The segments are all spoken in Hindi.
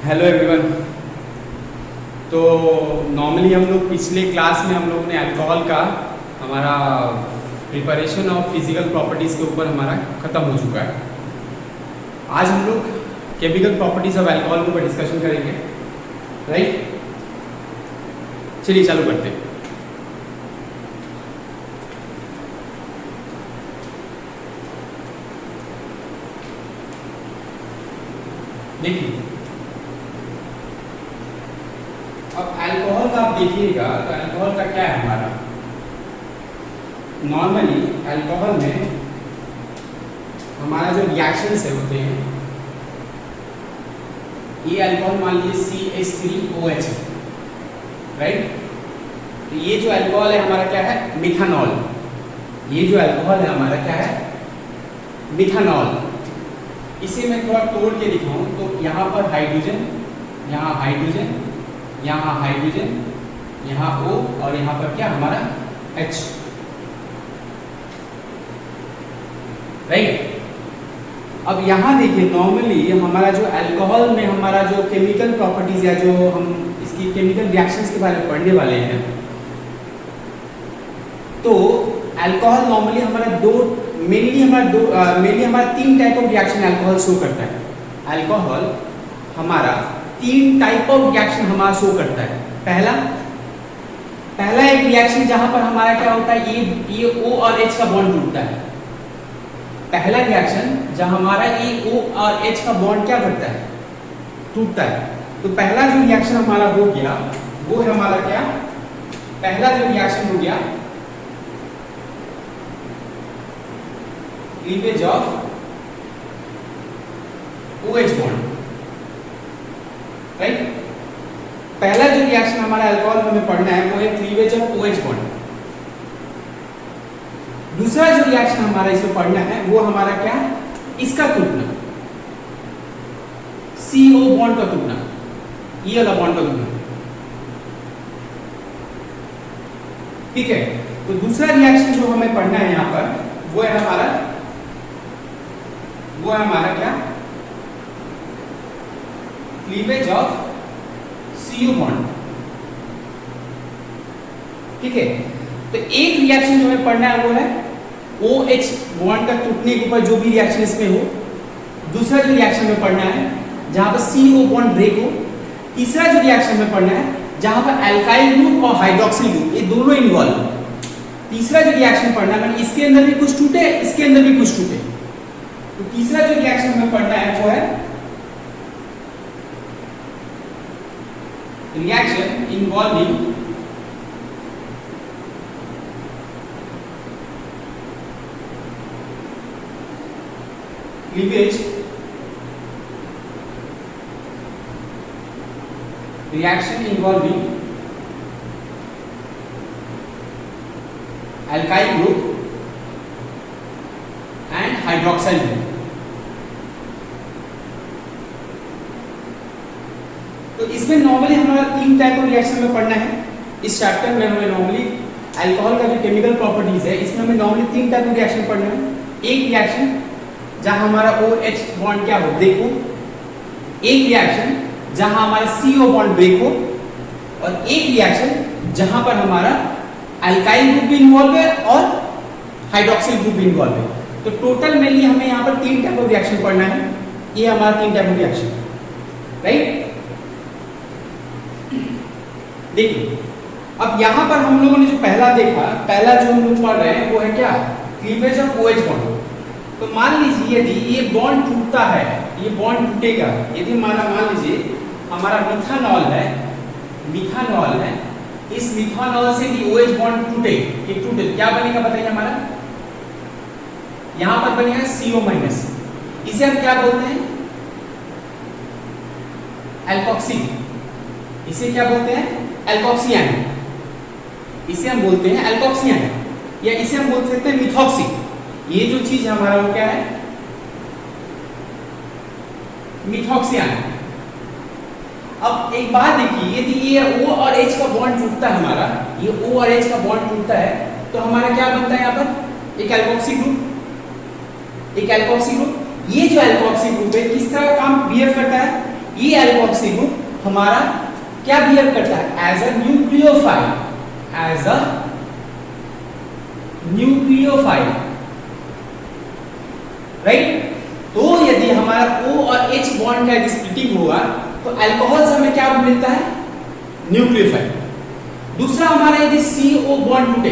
Hello everyone. तो नॉर्मली हम लोग पिछले क्लास में हम लोग ने अल्कोहल का हमारा प्रिपरेशन ऑफ फिजिकल प्रॉपर्टीज़ के ऊपर हमारा ख़त्म हो चुका है। आज हम लोग केमिकल प्रॉपर्टीज़ ऑफ अल्कोहल के ऊपर डिस्कशन करेंगे, राइट? चलिए चालू करते हैं। देखिए, अब अल्कोहल का आप देखिएगा तो अल्कोहल का क्या है हमारा, नॉर्मली अल्कोहल में हमारा जो रिएक्शंस है होते हैं, ये अल्कोहल मान लीजिए CH3OH, राइट? तो ये जो अल्कोहल है हमारा क्या है, मिथानॉल। ये जो अल्कोहल है हमारा क्या है, मिथानॉल। इसे मैं थोड़ा तोड़ के दिखाऊं तो यहाँ पर हाइड्रोजन, यहाँ हाइड्रोजन, यहाँ हाइड्रोजन, यहाँ O और यहाँ पर क्या हमारा H, राइट? अब यहाँ देखिए, नॉर्मली हमारा जो अल्कोहल में हमारा जो केमिकल प्रॉपर्टीज या जो हम इसकी केमिकल रिएक्शंस के बारे में पढ़ने वाले हैं, तो अल्कोहल नॉर्मली हमारा मेनली हमारा तीन type of reaction alcohol show करता है। अल्कोहल हमारा तीन टाइप ऑफ रिएक्शन हमारा शो करता है। पहला एक रिएक्शन जहां पर हमारा क्या होता है, ये O और H का बॉन्ड टूटता है। पहला रिएक्शन जहां हमारा ये O और H का बॉन्ड क्या करता है, टूटता है। तो पहला जो रिएक्शन हमारा हो गया वो है हमारा क्या, पहला जो रिएक्शन हो गया cleavage of OH bond, right? पहला जो रिएक्शन हमारा अल्कोहल में पढ़ना है वो है क्लीवेज ऑफ OH बॉन्ड। दूसरा जो रिएक्शन हमारा इसमें पढ़ना है वो हमारा क्या, इसका टूटना, CO बॉन्ड का टूटना, ये वाला बॉन्ड का टूटना, ठीक है? तो दूसरा रिएक्शन जो हमें पढ़ना है यहाँ पर वो है हमारा क्या, क्लीवेज ऑफ CO बॉन्ड, ठीक है? तो एक रिएक्शन जो हमें पढ़ना है वो है OH बॉन्ड का टूटने के ऊपर जो भी रिएक्शन इसमें हो। दूसरा जो रिएक्शन में पढ़ना है जहां पर CO बॉन्ड ब्रेक हो। तीसरा जो रिएक्शन में पढ़ना है जहां पर अल्काइल ग्रुप और हाइड्रोक्सिल ग्रुप ये दोनों इन्वॉल्व। तीसरा जो रिएक्शन पढ़ना है इसके अंदर भी कुछ टूटे, इसके अंदर भी कुछ टूटे। तो तीसरा जो रिएक्शन में पढ़ना है वो है reaction involving cleavage, reaction involving alkyl group and hydroxyl group. तो इसमें नॉर्मली हमारा तीन टाइप ऑफ रिएक्शन में पढ़ना है। इस चैप्टर में हमें नॉर्मली अल्कोहल का जो केमिकल प्रॉपर्टीज है इसमें हमें नॉर्मली तीन टाइप ऑफ रिएक्शन पढ़ना है। एक रिएक्शन जहां हमारा OH बॉन्ड क्या हो, ब्रेक हो। एक रिएक्शन जहां हमारा CO बॉन्ड ब्रेक हो। और एक रिएक्शन जहां पर हमारा अल्काइल ग्रुप भी इन्वॉल्व है और हाइड्रोक्सिल ग्रुप भी इन्वॉल्व है। तो टोटल मेनली हमें यहाँ पर तीन टाइप ऑफ रिएक्शन पढ़ना है। ये हमारा तीन टाइप ऑफ रिएक्शन, राइट? देखिए, अब यहाँ पर हम लोगों ने जो पहला देखा, पहला जो हम लोग पढ़ रहे हैं वो है क्या, क्लीवेज ऑफ OH बॉन्ड। तो मान लीजिए यदि ये बॉन्ड टूटता है, ये बॉन्ड टूटेगा, यदि मान लीजिए हमारा मिथानॉल है, इस मिथानॉल से भी OH बॉन्ड टूटे, ये टूटे क्या बनेगा बताइए हमारा, यहां पर बनेगा CO-। इसे हम क्या बोलते हैं, एल्कोक्सी। इसे क्या बोलते हैं, एल्कोक्सियन। इसे हम बोलते हैं एल्कोक्सियन, या इसे हम बोल सकते हैं मिथॉक्सी। ये जो चीज हमारा वो क्या है, मिथॉक्सियन। अब एक बात देखिए, यदि ये O और H का बॉन्ड टूटता है हमारा, ये O और H का बॉन्ड टूटता है तो हमारा क्या बनता है यहाँ पर, एक एल्कोक्सी ग्रुप। एक एल्कोक्सी ग्रुप, ये जो एल्कोक्सी ग्रुप है किस तरह का काम बिहेव करता है, ये एल्कोक्सी ग्रुप हमारा क्या बिहेव करता है? As a nucleophile, as a nucleophile, right. तो यदि हमारा O और H बॉन्ड का यदि स्प्लिटिंग हुआ तो अल्कोहल से हमें क्या मिलता है? न्यूक्लियोफाइल। दूसरा हमारा यदि CO बॉन्ड टूटे,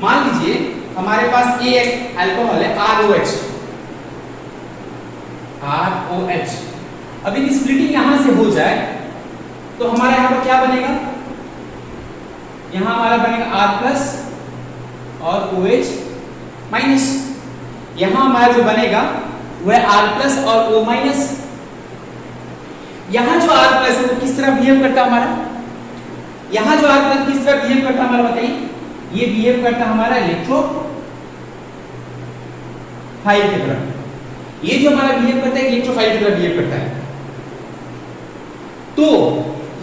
मान लीजिए हमारे पास एक अल्कोहल है ROH, अब यदि स्प्लिटिंग यहां से हो जाए तो हमारा यहां पर क्या बनेगा? यहां हमारा बनेगा R प्लस और OH माइनस। यहां हमारा जो बनेगा वह R प्लस और O माइनस। यहां जो R प्लस है वो किस तरह बिहेव करता है हमारा? यहां जो R प्लस किस तरह बिहेव करता है हमारा बताइए? ये बिहेव करता है हमारा इलेक्ट्रोफाइल की तरह। ये जो हमारा बिहेव करता है इलेक्ट्रोफाइल की तरह बिहेव करता है। तो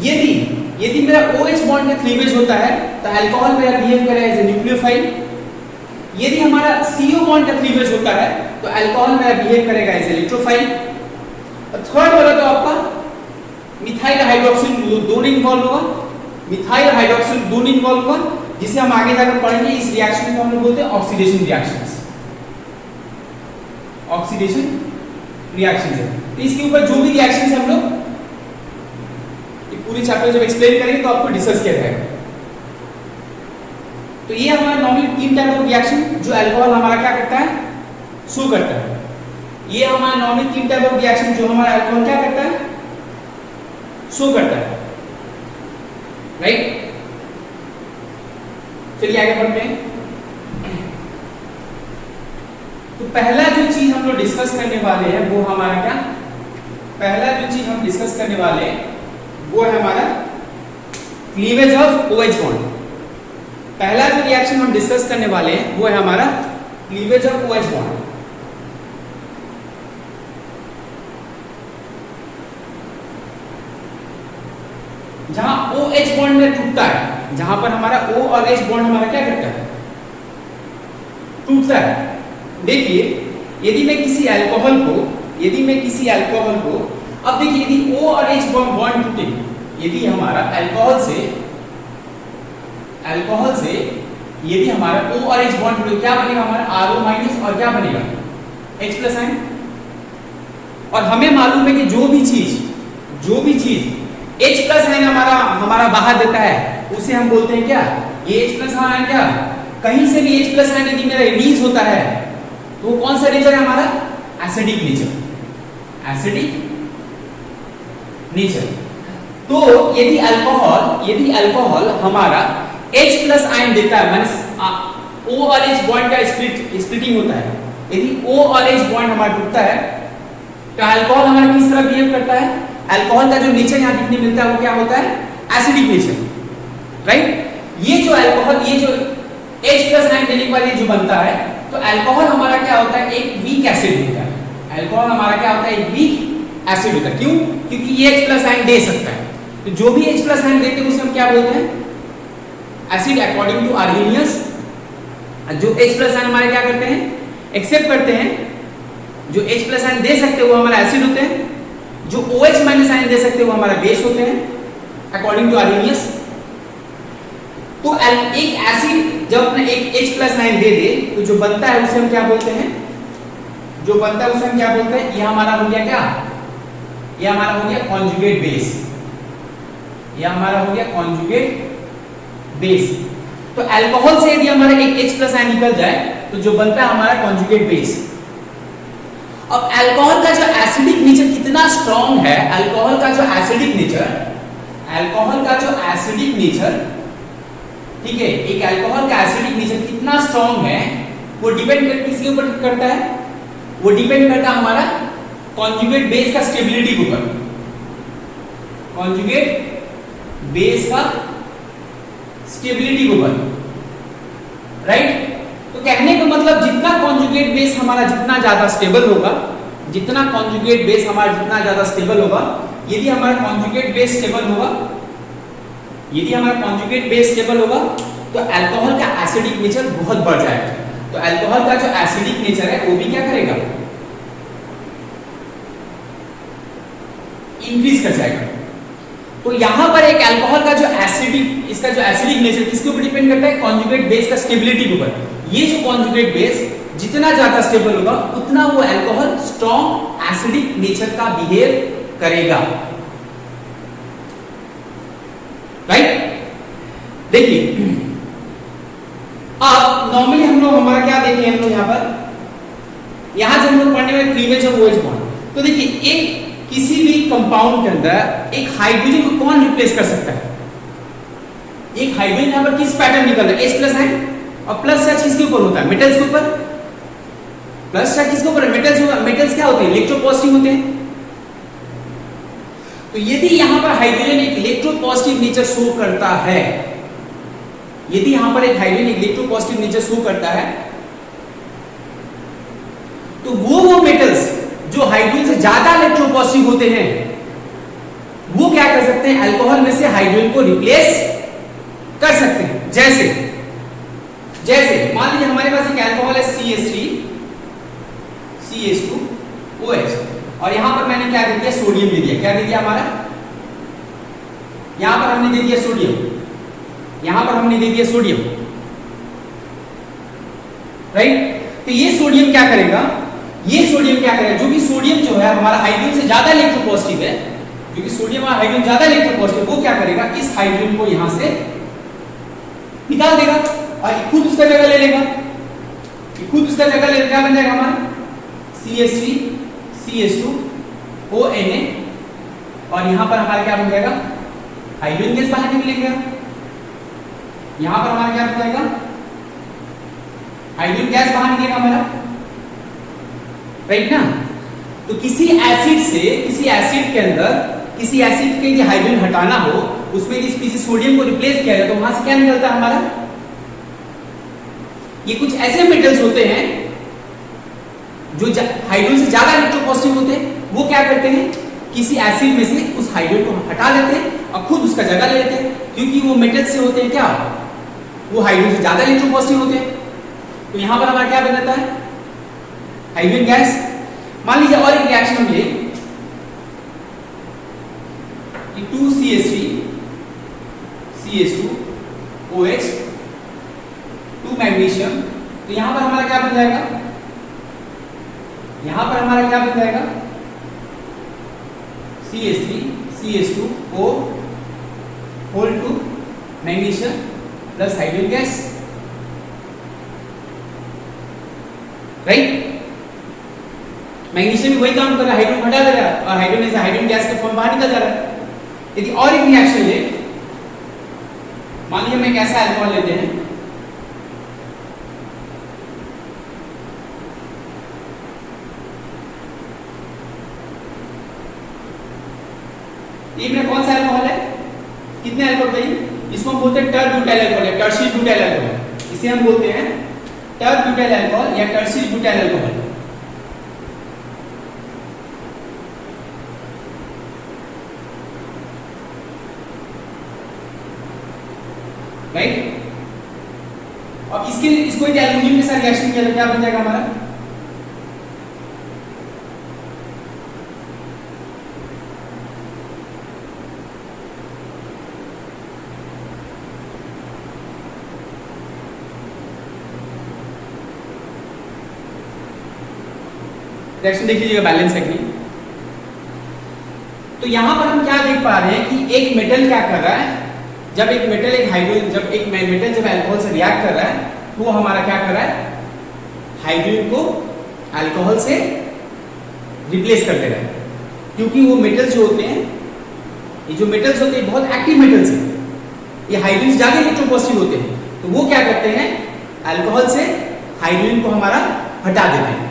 यदि मेरा OH बॉन्ड का क्लीवेज होता है तो अल्कोहल मेरा बिहेव करेगा एज ए न्यूक्लियोफाइल। यदि हमारा CO बॉन्ड का क्लीवेज होता है तो अल्कोहल मेरा बिहेव करेगा एज इलेक्ट्रोफाइल। थर्ड वाला तो आपका मिथाइल हाइड्रोक्सिल दोनों इन्वॉल्व होगा, मिथाइल हाइड्रोक्सिल दोनों इन्वॉल्व होगा, जिसे हम आगे जाकर पढ़ेंगे। इस रिएक्शन को हम लोग बोलते हैं ऑक्सीडेशन रिएक्शंस, ऑक्सीडेशन रिएक्शंस है। तो इसके ऊपर जो भी रिएक्शंस हम लोग पूरी चैप्टर जब एक्सप्लेन करेंगे तो आपको डिस्कस किया जाएगा। तो ये हमारा नॉर्मली 3 टाइप ऑफ रिएक्शन जो अल्कोहल हमारा क्या करता है? शो करता है। ये हमारा नॉर्मली 3 टाइप ऑफ रिएक्शन जो हमारा अल्कोहल क्या करता है? शो करता है, राइट। चलिए आगे बढ़ते हैं। तो पहला जो चीज हम लोग डिस्कस करने वाले हैं वो हमारा क्या? पहला जो चीज हम डिस्कस करने वाले हैं वो है हमारा क्लीवेज ऑफ OH बॉन्ड। पहला जो रिएक्शन हम डिस्कस करने वाले हैं वो है हमारा क्लीवेज ऑफ OH बॉन्ड। जहां OH बॉन्ड में टूटता है, जहां पर हमारा O और H बॉन्ड हमारा क्या करता है? टूटता है। देखिए यदि मैं किसी अल्कोहल को अब देखिए यदि O और H बॉन्ड टूटे, यदि हमारा अल्कोहल से यदि हमारा O और H बॉन्ड टूटे, क्या बनेगा हमारा? RO माइनस और क्या बनेगा? H plus ion. और हमें मालूम है कि जो भी चीज H प्लस आयन हमारा बाहर देता है उसे हम बोलते हैं क्या? ये H प्लस आयन क्या? कहीं से भी H प्लस आयन यदि मेरा रिलीज होता है तो वो कौन सा नेचर है हमारा? Acidic nature, acidic nature. तो यदि अल्कोहल हमारा H प्लस आयन देता है, माने O और H बॉन्ड का स्प्लिटिंग होता है, यदि O और H बॉन्ड हमारा टूटता है तो अल्कोहल हमारा किस तरह बिहेव करता है? अल्कोहल का जो नेचर यहाँ दिखने मिलता है वो क्या होता है? Acidic nature, right. ये जो H प्लस आयन देने के बाद ये जो बनता है तो अल्कोहल हमारा क्या होता है? एक वीक एसिड होता है। अल्कोहल हमारा क्या होता है? एक वीक एसिड होता है। क्यों? क्योंकि ये H प्लस आयन दे सकता है। तो जो भी H प्लस आयन देते हैं उसे हम क्या बोलते हैं? Acid, according to Arrhenius. जो H प्लस आयन हमारे क्या करते हैं? एक्सेप्ट करते हैं। जो H प्लस आयन दे सकते हैं वो हमारा एसिड होते हैं, जो OH माइनस आयन दे सकते हैं वो हमारा बेस होते हैं, अकॉर्डिंग टू आर्हेनियस। तो एक एसिड जब अपना एक H प्लस आयन दे दे तो जो बनता है उसे हम क्या बोलते हैं? ये हमारा हो गया क्या? ये हमारा हो गया कॉन्जुगेट बेस। ये हमारा हो गया कॉन्जुगेट बेस। तो अल्कोहल से यदि हमारा एक H प्लस आयन निकल जाए तो जो बनता है हमारा कॉन्जुगेट बेस। अब अल्कोहल का जो एसिडिक नेचर कितना स्ट्रॉन्ग है, अल्कोहल का जो एसिडिक नेचर, ठीक है, एक अल्कोहल का एसिडिक नेचर कितना स्ट्रॉन्ग है वो डिपेंड किसके ऊपर करता है? वो डिपेंड करता है हमारा कॉन्जुगेट बेस का स्टेबिलिटी के ऊपर, कॉन्जुगेट बेस का स्टेबिलिटी के ऊपर, राइट। तो कहने का मतलब जितना कॉन्जुगेट बेस हमारा जितना ज्यादा स्टेबल होगा, यदि हमारा कॉन्जुगेट बेस स्टेबल होगा तो अल्कोहल का एसिडिक नेचर बहुत बढ़ जाएगा। तो अल्कोहल का जो एसिडिक नेचर है वो भी क्या करेगा? इंक्रीज कर जाएगा। तो यहां पर एक अल्कोहल का जो एसिडिक, इसका जो एसिडिक नेचर किसके ऊपर डिपेंड करता है? कॉन्जुगेट बेस का स्टेबिलिटी के ऊपर। ये जो कॉन्जुगेट बेस जितना ज्यादा स्टेबल होगा उतना वो अल्कोहल स्ट्रॉन्ग एसिडिक नेचर का बिहेव करेगा। राइट? देखिए अब नॉर्मली हम लोग हमारा क्या देखें हम लोग यहां पर, यहां जब हम लोग पढ़ने में क्लीवेज ऑफ OH बॉन्ड, तो देखिए एक किसी भी कंपाउंड के अंदर एक हाइड्रोजन को कौन रिप्लेस कर सकता है? एक हाइड्रोजन यहां पर किस पैटर्न निकल रहा है? H प्लस है और प्लस चार्ज किसके ऊपर होता है? मेटल्स के ऊपर। प्लस चार्ज किसके ऊपर है? मेटल्स होगा। मेटल्स क्या होते हैं? इलेक्ट्रोपॉजिटिव होते हैं। तो यदि यहां पर हाइड्रोजन एक इलेक्ट्रोपॉजिटिव नेचर शो करता है, यदि यहां पर एक हाइड्रोजन इलेक्ट्रोपॉजिटिव नेचर शो करता है, तो वो मेटल्स जो हाइड्रोजन से ज्यादा इलेक्ट्रोपॉजिटिव होते हैं वो क्या कर सकते हैं? अल्कोहल में से हाइड्रोजन को रिप्लेस कर सकते हैं। जैसे मान लीजिए हमारे पास एक अल्कोहल है CH3 CH2 OH, और यहां पर मैंने क्या दे दिया? सोडियम दे दिया। क्या दे दिया हमारा? यहां पर हमने दे दिया सोडियम, यहां पर हमने दे दिया सोडियम। राइट? तो ये सोडियम क्या करेगा? ये सोडियम क्या करेगा? जो कि सोडियम जो है हमारा हाइड्रोजन से ज्यादा इलेक्ट्रोपॉजिटिव है, क्योंकि सोडियम और हाइड्रोजन ज्यादा इलेक्ट्रोपॉजिटिव, वो क्या करेगा? इस हाइड्रोजन को यहां से निकाल देगा और खुद उसका जगह ले लेगा। खुद उसका जगह ले, क्या बन जाएगा हमारा? CH3 CH2 ONA, और यहां पर हमारा क्या बन जाएगा? हाइड्रोजन गैस बाहर निकलेगा। यहां पर हमारा क्या बन जाएगा? हाइड्रोजन गैस बाहर निकलेगा हमारा। राइट ना? तो किसी एसिड से, किसी एसिड के अंदर, किसी एसिड के यदि हाइड्रोजन हटाना हो, उसमें किसी सोडियम को रिप्लेस किया जाए, तो वहां से क्या निकलता है हमारा? ये कुछ ऐसे मेटल्स होते हैं जो हाइड्रोजन से ज्यादा इलेक्ट्रोपॉजिटिव होते हैं, वो क्या करते हैं? किसी एसिड में से उस हाइड्रोजन को हटा देते हैं और खुद उसका जगह ले लेते हैं, क्योंकि वो मेटल्स से होते हैं क्या? वो हाइड्रोजन से ज्यादा इलेक्ट्रोपॉजिटिव होते हैं। तो यहां पर हमारा क्या बन जाता है? Hydrogen gas. मान लीजिए और एक रिएक्शन हम ले, 2CH3 CH2 OH 2 मैग्नीशियम, तो यहां पर हमारा क्या बन जाएगा? यहां पर हमारा क्या बन जाएगा? CH3 CH2 O whole 2 magnesium plus hydrogen gas. Right? Magnesium भी वही काम कर रहा है, हाइड्रोजन हटा दे रहा है और हाइड्रोजन से हाइड्रोजन गैस का फॉर्म बाहर निकल जा रहा है। यदि और एक रिएक्शन ले, मान लीजिए हम एक ऐसा अल्कोहल लेते हैं, ये मेरा कौन सा अल्कोहल है? कितने अल्कोहल चाहिए? इसको हम बोलते हैं टर-ब्यूटाइल अल्कोहल या टर्शियल ब्यूटाइल अल्कोहल। इसे हम बोलते हैं टर-ब्यूटाइल अल्कोहल या टर्शियल ब्यूटाइल अल्कोहल। राइट? अब इसको यदि एल्युमिनियम के साथ रिएक्शन किया तो क्या बन जाएगा हमारा? रिएक्शन देख लीजिएगा बैलेंस है कि नहीं। तो यहां पर हम क्या देख पा रहे हैं कि एक मेटल क्या कर रहा है? जब एक मेटल एक हाइड्रोजन, जब एक मेटल जब अल्कोहल से रिएक्ट कर रहा है, वो हमारा क्या कर रहा है? हाइड्रोजन को अल्कोहल से रिप्लेस कर दे रहा है, क्योंकि वो मेटल्स जो होते हैं, ये जो मेटल्स होते हैं बहुत एक्टिव मेटल्स हैं, ये हाइड्रोजन ज्यादा इलेक्ट्रोपॉजिटिव होते हैं, तो वो क्या करते हैं? अल्कोहल से हाइड्रोजन को हमारा हटा देते हैं।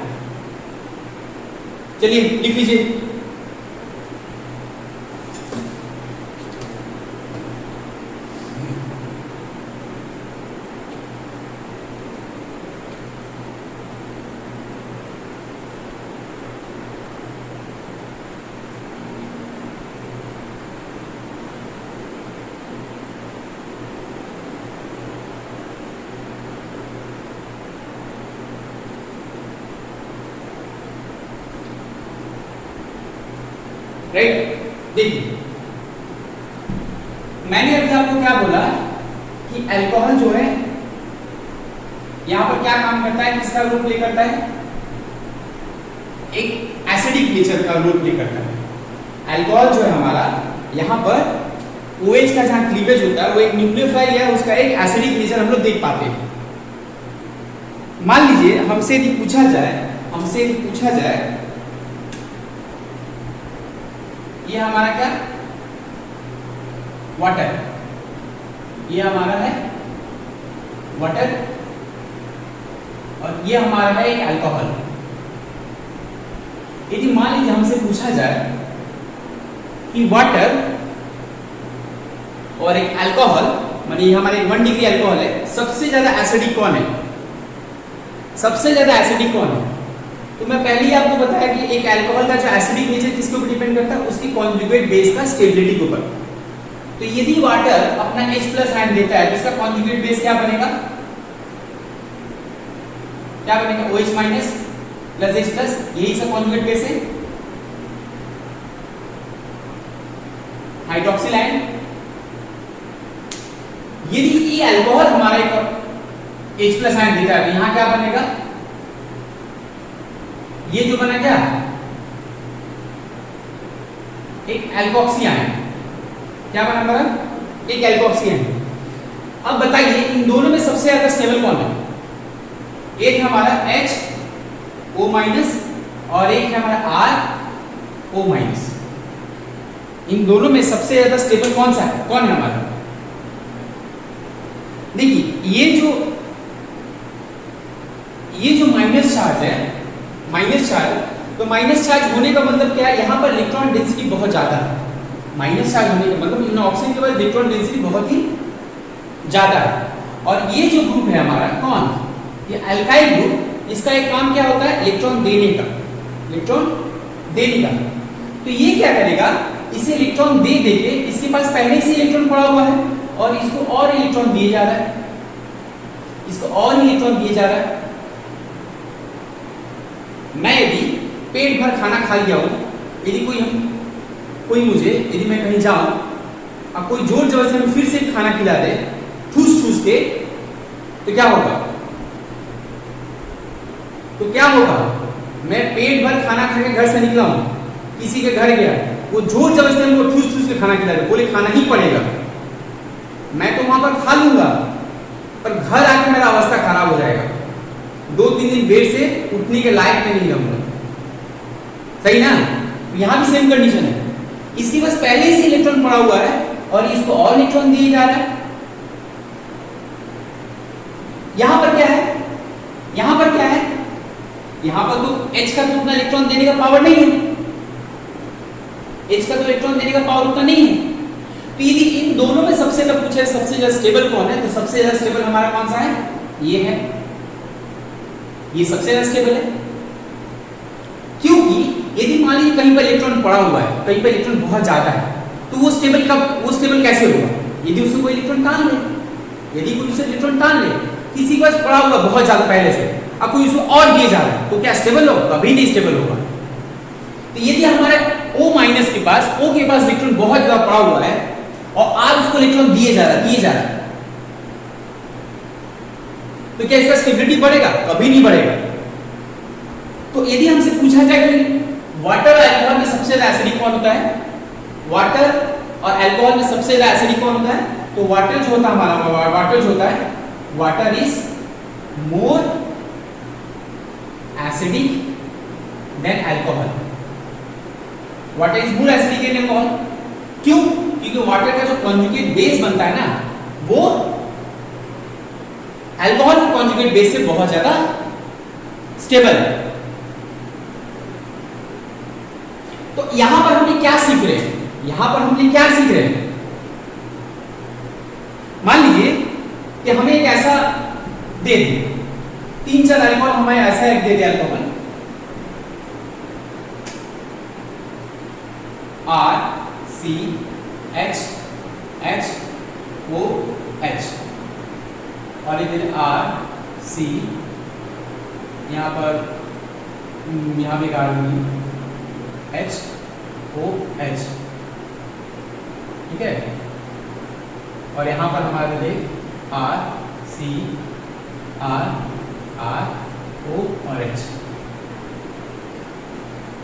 चलिए लिख लीजिए। राइट? देखिए मैंने अभी आपको क्या बोला कि अल्कोहल जो है यहां पर क्या काम करता है, किसका रोल प्ले करता है, एक एसिडिक नेचर का रोल प्ले करता है। अल्कोहल जो है हमारा यहां पर OH का जहां क्लीवेज होता है वो एक न्यूक्लियोफाइल है, उसका एक एसिडिक नेचर हम लोग देख पाते हैं। मान लीजिए हमसे यदि पूछा जाए ये हमारा क्या वाटर, ये हमारा है वाटर और ये हमारा है एक अल्कोहल। यदि मान लीजिए हमसे पूछा जाए कि वाटर और एक अल्कोहल, माने ये हमारे 1 डिग्री अल्कोहल है, सबसे ज्यादा एसिडिक कौन है, सबसे ज्यादा एसिडिक कौन है? तो मैं पहले ही आपको बताया कि एक अल्कोहल का जो एसिडिक नेचर किसके ऊपर डिपेंड करता है, उसकी कॉन्जुगेट बेस का स्टेबिलिटी के ऊपर। तो यदि वाटर अपना H+ आयन देता है तो इसका कॉन्जुगेट बेस क्या बनेगा, OH- प्लस H+, यही इसका कॉन्जुगेट बेस है। हाइड्रोक्सिल आयन, यदि ये अल्कोहल हमारा एक H+ आयन देता है तो यहां क्या बनेगा, ये जो बना क्या, एक एल्कोक्सी आयन। क्या बना हमारा, एक एल्कोक्सी आयन। अब बताइए इन दोनों में सबसे ज्यादा स्टेबल कौन है? एक हमारा HO- और एक है हमारा RO-। इन दोनों में सबसे ज्यादा स्टेबल कौन सा है, कौन है हमारा? देखिए ये जो माइनस चार्ज है, तो माइनस चार्ज होने का मतलब क्या है, यहां पर इलेक्ट्रॉन डेंसिटी बहुत ज्यादा है। माइनस चार्ज होने का मतलब इन ऑक्सीजन के बाद इलेक्ट्रॉन डेंसिटी बहुत ही ज्यादा है। और ये जो ग्रुप है हमारा कौन, ये अल्काइल ग्रुप, इसका एक काम क्या होता है, इलेक्ट्रॉन देने का। तो ये क्या करेगा, इसे इलेक्ट्रॉन दे के इसके पास पहले से इलेक्ट्रॉन पड़ा हुआ है और इसको और इलेक्ट्रॉन दिए जा रहा है, मैं यदि पेट भर खाना खा लिया हूं, यदि मैं कहीं जाऊं और कोई जोर जबरदस्ती में फिर से खाना खिला दे ठूस के, तो क्या होगा, मैं पेट भर खाना खा के घर से निकला हूं, किसी के घर गया, वो जोर जबरदस्ती हमको ठूस के खाना खिला दे, बोले खाना ही पड़ेगा, मैं तो वहां पर खा लूंगा, पर घर आके मेरा अवस्था खराब हो जाएगा, 2-3 दिन बेड से उठने के लायक में नहीं रहूंगा। सही ना? यहां भी सेम कंडीशन है, इसके पास पहले से इलेक्ट्रॉन पड़ा हुआ है और इसको और इलेक्ट्रॉन दिए जा रहा है। यहां पर क्या है, यहां पर तो H का तो उतना इलेक्ट्रॉन देने का पावर नहीं है, तो यदि इन दोनों में सबसे ज्यादा पूछे सबसे ज्यादा स्टेबल कौन है, तो सबसे ज्यादा स्टेबल हमारा कौन सा है, ये है, ये सबसे ज्यादा स्टेबल है। क्योंकि यदि मान लीजिए कहीं पर इलेक्ट्रॉन पड़ा हुआ है, कहीं पर इलेक्ट्रॉन बहुत ज्यादा है, तो वो स्टेबल कैसे होगा, यदि उससे कोई इलेक्ट्रॉन टान ले, किसी के पास पड़ा हुआ बहुत ज्यादा पहले से, अब कोई उसको और दिए जा रहा है, तो क्या स्टेबल होगा, कभी नहीं स्टेबल होगा। तो यदि हमारे O- के पास इलेक्ट्रॉन बहुत ज्यादा पड़ा हुआ है और R उसको इलेक्ट्रॉन दिए जा रहा है, तो क्या इसका स्टेबिलिटी बढ़ेगा, कभी नहीं बढ़ेगा। तो यदि हमसे पूछा जाए कि वाटर और अल्कोहल में सबसे ज्यादा एसिडिक कौन होता है, तो वाटर जो होता है हमारा, water is more acidic then alcohol. क्यों? क्योंकि वाटर का जो कॉन्जुगेट बेस बनता है ना, वो अल्कोहल के कॉन्जुगेट बेस से बहुत ज्यादा स्टेबल है। तो यहां पर हमने क्या सीख रहे हैं, मान लीजिए कि हमें एक ऐसा दे दे, 3-4 अल्कोहल हमें ऐसा एक दे दे, अल्कोहल RCH HOH और इधर RC, यहाँ पर यहाँ भी गाड़ दूंगी HOH, ठीक है, और यहाँ पर हमारे लिए R C R R O और H,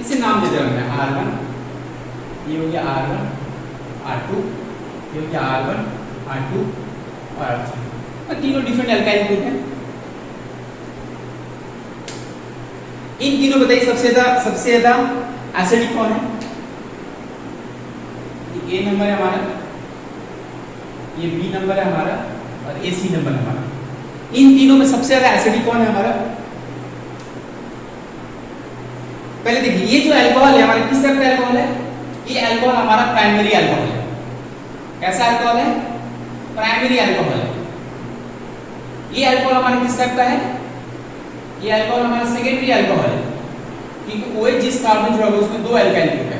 इसे नाम दे दें R1, ये हो गया R1 R2, ये हो गया R1 R2 और R3, और तीनों डिफरेंट एल्काइल ग्रुप हैं। इन तीनों बताइए सबसे ज्यादा एसिडिक कौन है? ये A नंबर है हमारा, ये B नंबर है हमारा और ये C नंबर है हमारा। इन तीनों में सबसे ज्यादा एसिडिक कौन है हमारा? पहले देखिए, ये जो अल्कोहल है हमारा किस टाइप का अल्कोहल है? ये अल्कोहल हमारा प्राइमरी अल्कोहल है। कैसा अल्कोहल है? प्राइमरी अल्कोहल है। ये अल्कोहल हमारा किस टाइप का है? ये अल्कोहल हमारा सेकेंडरी अल्कोहल है, क्योंकि OH जिस कार्बन जुड़ा हुआ है उसमें दो अल्काइल ग्रुप है,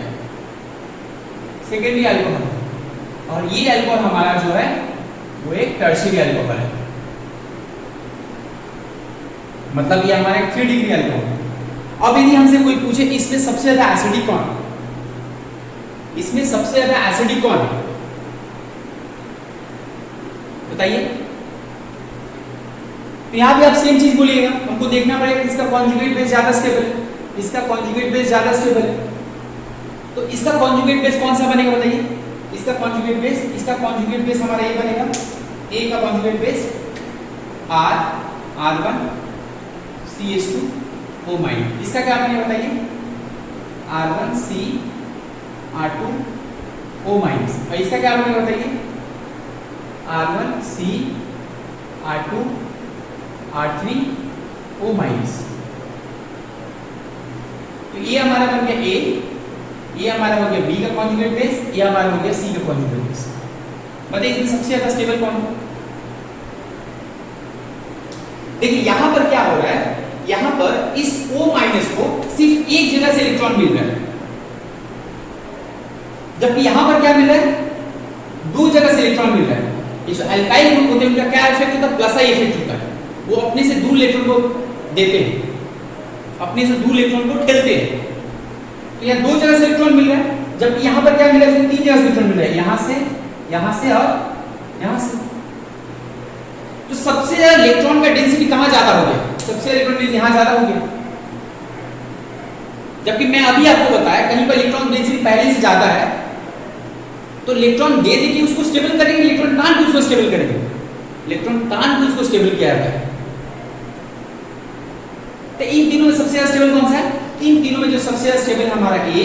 सेकेंडरी अल्कोहल। और ये अल्कोहल हमारा जो है वो एक टर्शियरी अल्कोहल है, मतलब ये हमारा 3 डिग्री अल्कोहल है। अब यदि हमसे कोई पूछे इसमें सबसे ज्यादा एसिडिक कौन है, इसमें सबसे ज्यादा एसिडिक कौन है, बताइए। तो यहाँ भी आप सेम चीज बोलिएगा, हमको देखना पड़ेगा इसका कॉन्जुगेट बेस ज्यादा स्टेबल है, इसका कॉन्जुगेट बेस ज्यादा स्टेबल है। तो इसका कॉन्जुगेट बेस कौन सा बनेगा बताइए? इसका कॉन्जुगेट बेस हमारा ये बनेगा, A का conjugate base R1 CH2O minus. इसका क्या बनेगा बताइए? R1 C R2O minus. और इसका क्या बनेगा बताइए? R1 C R2 R3O minus. तो ये हमारा बन गया A, ये हमारा हो गया B का कॉन्जुगेट बेस, ये हमारा हो गया C का कॉन्जुगेट बेस। बताइए इसमें सबसे ज्यादा स्टेबल कौन है? देखिए यहां पर क्या हो रहा है, यहां पर इस O माइनस को सिर्फ एक जगह से इलेक्ट्रॉन मिल रहा है, जबकि यहां पर क्या मिल रहा है? दो जगह से इलेक्ट्रॉन मिल रहा है। ये जो अल्काइल ग्रुप होते हैं उनका क्या इफेक्ट होता है? प्लस आई इफेक्ट होता है, वो अपने से दूर इलेक्ट्रॉन को देते हैं, अपने से दूर इलेक्ट्रॉन को ठेलते हैं। तो यहाँ दो जगह से इलेक्ट्रॉन मिल रहा है, जबकि यहाँ पर क्या मिल रहा है? तीन जगह से इलेक्ट्रॉन मिल रहा है, यहाँ से और यहाँ से। तो सबसे ज्यादा इलेक्ट्रॉन का डेंसिटी कहाँ ज्यादा हो गया? सबसे ज्यादा इलेक्ट्रॉन डेंसिटी यहाँ ज्यादा हो गया, जबकि मैं अभी आपको बताया कहीं पर इलेक्ट्रॉन डेंसिटी पहले से ज्यादा है, तो इलेक्ट्रॉन दे के उसको स्टेबल करेंगे, इलेक्ट्रॉन तान के उसको स्टेबल करेंगे, इलेक्ट्रॉन तान के उसको स्टेबल किया जाता है। तो इन तीनों में सबसे ज्यादा स्टेबल कौन सा है? इन तीनों में जो सबसे ज्यादा स्टेबल है हमारा A,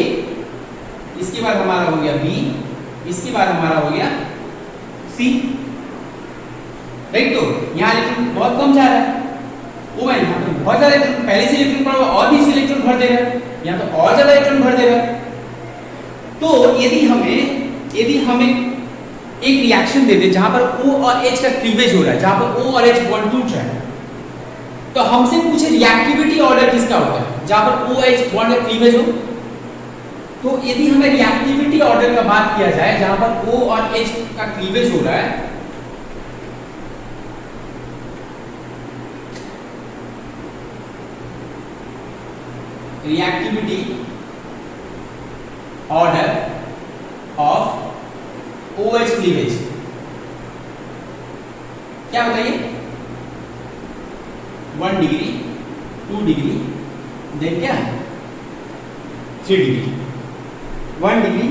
इसके बाद हमारा हो गया B, इसके बाद हमारा हो गया C, राइट। तो यहाँ इलेक्ट्रॉन बहुत कम जा रहा है, वो मैं यहाँ पर बहुत ज्यादा इलेक्ट्रॉन पहले से इलेक्ट्रॉन पड़ा हुआ और भी इलेक्ट्रॉन भर दे रहा है, यहाँ तो और ज्यादा इलेक्ट्रॉन भर दे रहा है। तो यदि हमें एक रिएक्शन दे दे जहां पर O और H का क्लीवेज हो रहा है, जहां पर O और H बॉन्ड टूट रहा है, तो हमसे पूछे रिएक्टिविटी ऑर्डर किसका होता है जहां पर OH बॉन्ड का क्लीवेज हो। तो यदि हमें रिएक्टिविटी ऑर्डर का बात किया जाए जहां पर O और H का क्लीवेज हो रहा है, reactivity order of OH cleavage क्या बताइए? 1 डिग्री, 2 डिग्री, देन क्या 3 डिग्री। 1 डिग्री,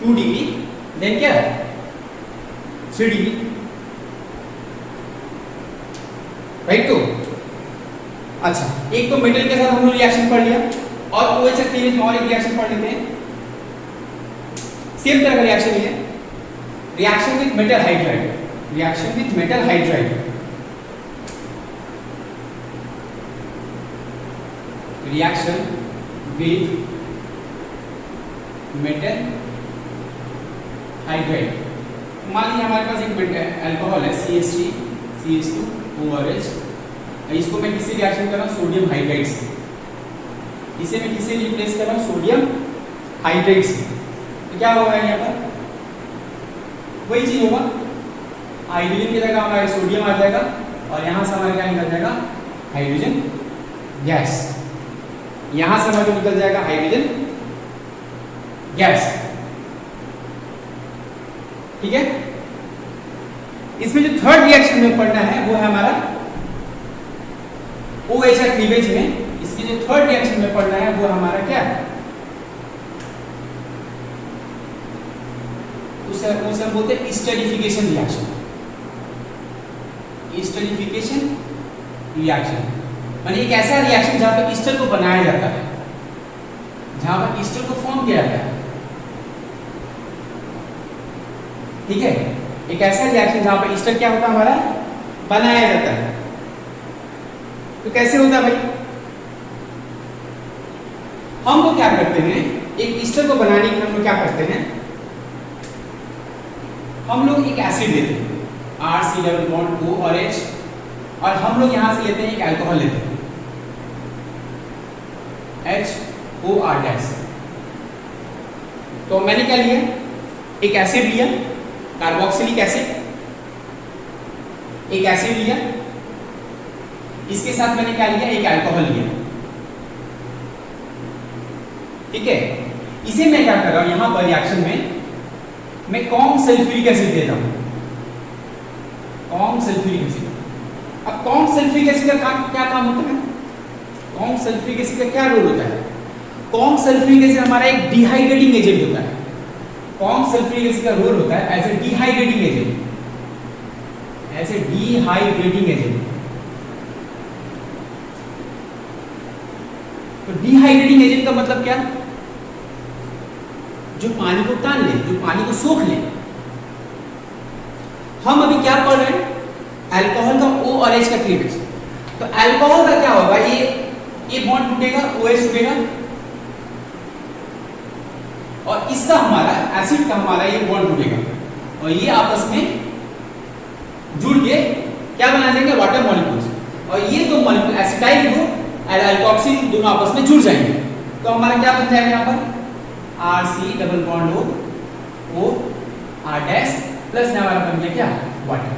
2 डिग्री, देन क्या 3 डिग्री, राइट। तो अच्छा, एक तो मेटल के साथ हम लोग रिएक्शन पढ़ लिया, और OH का क्लीवेज में और एक रिएक्शन पढ़ लेते हैं, सेम तरह का रिएक्शन है, reaction with metal hydride, reaction with metal hydride, reaction with metal hydride. मान लीजिए हमारे पास एक अल्कोहल है CH3 CH2OH, इसको मैं किससे रिएक्शन कर रहा हूँ? सोडियम हाइड्राइड से। इसे मैं किससे रिप्लेस कर रहा हूँ? सोडियम हाइड्राइड से। तो क्या होगा यहाँ पर? वही चीज होगा, हाइड्रोजन की जगह हमारा सोडियम आ जाएगा, और यहाँ से हमारा क्या निकल जाएगा? Hydrogen gas. यहाँ से हमारा निकल जाएगा हाइड्रोजन गैस। ठीक है। इसमें जो थर्ड रिएक्शन में पढ़ना है वो है हमारा OH का क्लीवेज में। इसमें जो थर्ड रिएक्शन में पढ़ना है वो हमारा क्या है, उसे हम बोलते हैं एस्टरिफिकेशन रिएक्शन। एस्टरिफिकेशन रिएक्शन माने एक ऐसा रिएक्शन जहां पर ईस्टर को बनाया जाता है, जहां पर ईस्टर को फॉर्म किया जाता है, ठीक है। एक ऐसा रिएक्शन जहां पर ईस्टर क्या होता है हमारा, बनाया जाता है। तो कैसे होता है भाई, हम लोग क्या करते हैं, एक ईस्टर को बनाने के लिए हम लोग क्या करते हैं, हम लोग एक एसिड लेते हैं RC डबल बॉन्ड O और H, और हम लोग यहां से लेते हैं एक अल्कोहल लेते हैं HOR-। तो मैंने क्या लिया, एक एसिड लिया कार्बोक्सिलिक एसिड, एक एसिड लिया, इसके साथ मैंने क्या लिया, एक अल्कोहल लिया, ठीक है। इसे मैं क्या कर रहा हूं, यहां पर रिएक्शन में मैं कॉम सल्फ्यूरिक एसिड देता हूं, कॉम सल्फ्यूरिक एसिड। अब कॉम सल्फ्यूरिक एसिड का क्या काम होता है, कॉम सल्फ्यूरिक एसिड का क्या रोल होता है, कॉम सल्फ्यूरिक एसिड हमारा एक डिहाइड्रेटिंग एजेंट होता है। कॉम सल्फ्यूरिक एसिड का रोल होता है as a dehydrating agent, as a dehydrating agent. तो डिहाइड्रेटिंग एजेंट का मतलब क्या, जो पानी को तान ले, जो पानी को सोख ले। हम अभी क्या पढ़ रहे हैं, अल्कोहल का O और H का क्लीवेज। तो अल्कोहल का क्या होगा, ये बॉन्ड टूटेगा, OH टूटेगा, और इसका हमारा एसिड का हमारा ये बॉन्ड टूटेगा, और ये आपस में जुड़ के क्या बना देंगे, वाटर मॉलिक्यूल्स। और ये दो मॉलिक्यूल एसिटाइल ग्रुप और अल्कोक्सिल दोनों आपस में जुड़ जाएंगे। तो हमारा क्या बन जाएगा यहाँ पर RC double bond O R' plus हमारा बन गया क्या, वाटर।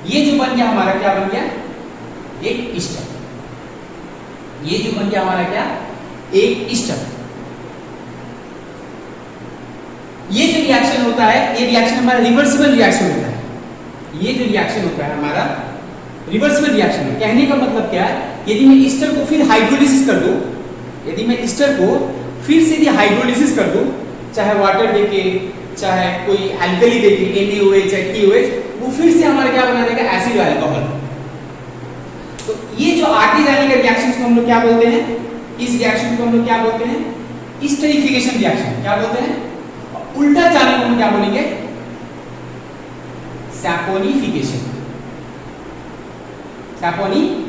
ये जो बन गया हमारा क्या बन गया, एक ईस्टर। ये जो बन गया हमारा क्या, एक ईस्टर। ये जो रिएक्शन होता है, ये रिएक्शन हमारा रिवर्सिबल रिएक्शन होता है। ये जो रिएक्शन होता है हमारा रिवर्सिबल रिएक्शन है। कहने का मतलब क्या है, यदि मैं ईस्टर को फिर हाइड्रोलिसिस कर दूं, यदि मैं ईस्टर को फिर से यदि हाइड्रोलिसिस कर दूं, चाहे वाटर देके, चाहे कोई एल्कली देके NaOH या KOH, वो फिर से हमारा क्या बना देगा, एसिड अल्कोहल। तो ये जो आगे जाने का रिएक्शन को हम लोग क्या बोलते हैं, इस रिएक्शन को हम लोग क्या बोलते हैं, एस्टरिफिकेशन रिएक्शन क्या बोलते हैं। उल्टा जाने को हम क्या बोलेंगे, सैपोनिफिकेशन। सैपोनिफिकेशन।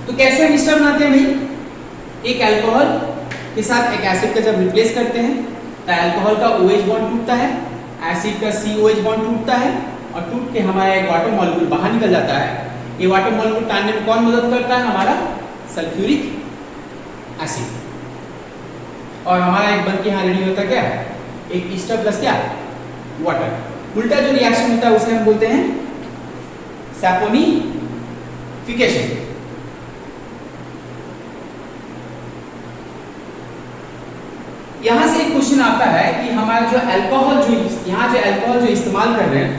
तो कैसे हम ईस्टर बनाते हैं भाई, एक अल्कोहल के साथ एक एसिड का जब रिप्लेस करते हैं तो अल्कोहल का OH बॉन्ड टूटता है, एसिड का COH बॉन्ड टूटता है, और टूट के हमारा एक वाटर मॉलिक्यूल बाहर निकल जाता है। ये वाटर मॉलिक्यूल टानने में कौन मदद करता है, हमारा सल्फ्यूरिक एसिड। और हमारा एक बन के यहाँ रेडी होता है क्या, एक ईस्टर प्लस क्या, वाटर। उल्टा जो रिएक्शन होता है उसे हम बोलते हैं सैपोनिफिकेशन। यहां से एक क्वेश्चन आता है कि हमारा जो अल्कोहल जो इस्तेमाल कर रहे हैं,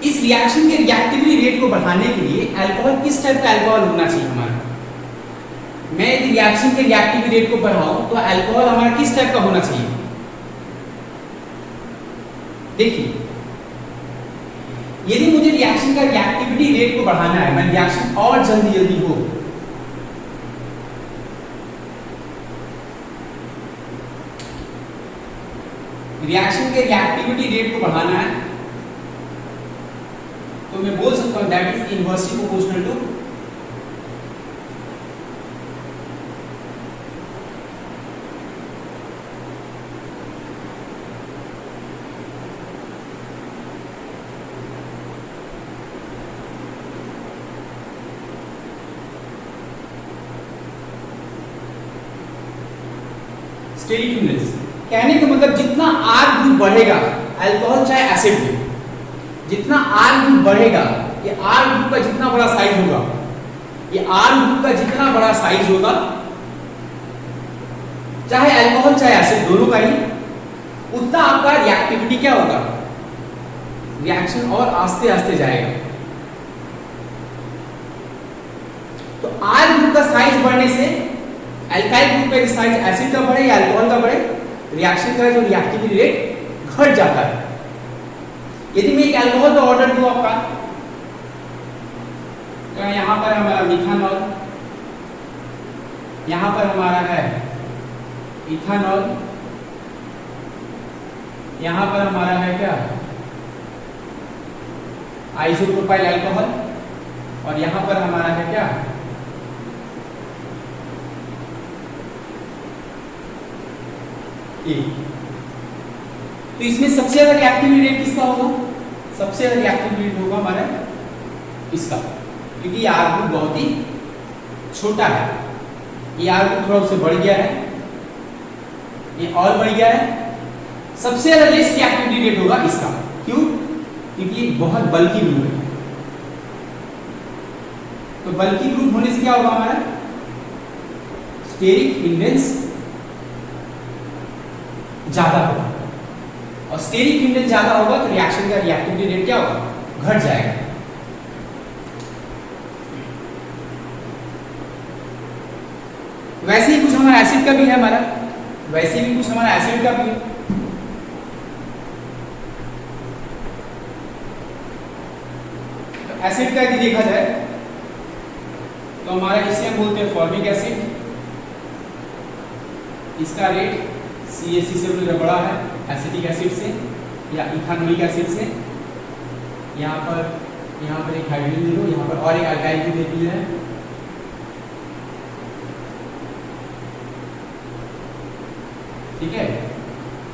इस रिएक्शन के रिएक्टिविटी रेट को बढ़ाने के लिए अल्कोहल किस टाइप का अल्कोहल होना चाहिए हमारा। मैं यदि रिएक्शन के रिएक्टिविटी रेट को बढ़ाऊं तो अल्कोहल हमारा किस टाइप का होना चाहिए। देखिए, यदि मुझे रिएक्शन का रिएक्टिविटी रेट को बढ़ाना है, मैं रिएक्शन और जल्दी हो, रिएक्शन के रिएक्टिविटी रेट को बढ़ाना है, तो मैं बोल सकता हूं that is inversely proportional to स्टेरिक्यूलेंस। कहने का मतलब जितना R ग्रुप बढ़ेगा, अल्कोहल चाहे एसिड हो, जितना R ग्रुप बढ़ेगा, ये R ग्रुप का जितना बड़ा साइज होगा, ये R ग्रुप का जितना बड़ा साइज होगा, चाहे अल्कोहल चाहे एसिड दोनों का ही, उतना आपका रिएक्टिविटी क्या होगा, रिएक्शन और आस्ते आस्ते जाएगा। तो R ग्रुप का साइज बढ़ने से अल्काइल ग्रुप का साइज एसिड का बढ़े या अल्कोहल का बढ़े, रिएक्शन का जो रिएक्टिविटी रेट घट जाता है। यदि मैं एक अल्कोहल का ऑर्डर दूं आपका, तो यहां पर हमारा मिथानॉल, यहां पर हमारा है इथानॉल, यहां पर हमारा है क्या आइसोप्रोपाइल अल्कोहल, और यहां पर हमारा है क्या तो इसमें सबसे ज्यादा रिएक्टिविटी रेट किसका होगा, सबसे ज्यादा रिएक्टिविटी रेट होगा हमारा इसका, क्योंकि ये R ग्रुप बहुत ही छोटा है, ये R ग्रुप थोड़ा उससे बढ़ गया है, ये और बढ़ गया है, सबसे ज्यादा लेस रिएक्टिविटी रेट होगा इसका। क्यों? क्योंकि ये बहुत बल्की ग्रुप है। तो बल्की ग्रुप होने से क्या होगा हमारा, स्टेरिक हिंड्रेंस ज्यादा होगा, और स्टेरिक हिंड्रेंस ज्यादा होगा तो रिएक्शन का रिएक्टिविटी रेट क्या होगा, घट जाएगा। वैसे ही कुछ हमारा एसिड का भी है, हमारा वैसे भी कुछ हमारा एसिड का भी है। तो एसिड का यदि देखा जाए तो हमारा इसे हम बोलते हैं फॉर्मिक एसिड, इसका रेट CaC से थोड़ा बड़ा है, एसिटिक एसिड से या इथानोइक एसिड से। यहाँ पर एक हाइड्रोजन ले लो, यहाँ पर और एक अल्काइल ग्रुप दे दिया है, ठीक है,